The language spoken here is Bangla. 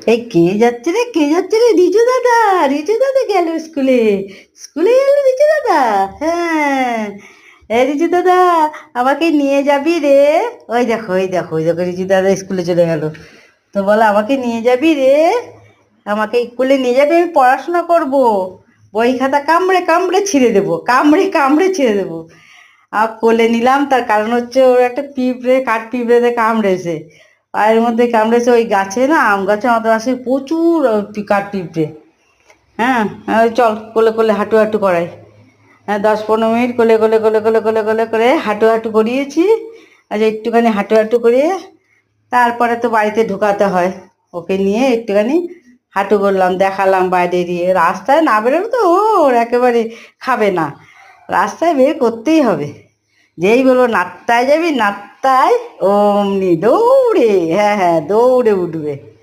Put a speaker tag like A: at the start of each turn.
A: এই কে যাচ্ছে রে, কে যাচ্ছে রে? রিজু দাদা, রিজু দাদা গেল স্কুলে। স্কুলে গেল রিজু দাদা। হ্যাঁ, এই রিজু দাদা, আমাকে নিয়ে যাবি রে? ওই দেখো, ওই দেখো, ওই দেখো, রিজু দাদা স্কুলে চলে গেল। তো বলো, আমাকে নিয়ে যাবি রে? আমাকে স্কুলে নিয়ে যাবি, আমি পড়াশোনা করব। বই খাতা কামড়ে কামড়ে ছিঁড়ে দেবো, কামড়ে কামড়ে ছিঁড়ে দেবো। আর কোলে নিলাম, তার কারণ হচ্ছে ওর একটা পিঁপড়ে, কাঠ পিঁপড়েতে কামড়েছে। পায়ের মধ্যে কামড়েছে। ওই গাছে না, আম গাছে আমাদের আসে প্রচুর কাঠ পিঁপড়ে। হ্যাঁ, ওই চল কোলে কোলে হাঁটু হাঁটু করাই। হ্যাঁ, 10-15 মিনিট কোলে কোলে কোলে কোলে কোলে কোলে করে হাঁটু হাঁটু করিয়েছি। আচ্ছা, একটুখানি হাঁটু হাঁটু করিয়ে তারপরে তো বাড়িতে ঢুকাতে হয়। ওকে নিয়ে একটুখানি হাঁটু করলাম, দেখালাম বাইরে দিয়ে। রাস্তায় না বেরোলে তো ওর একেবারে খাবে না। রাস্তায় বের করতেই হবে। যেই বলবো নাত্তায় যাবি, নাত্তায় অমনি দৌড়ে, হ্যাঁ হ্যাঁ, দৌড়ে উঠবে।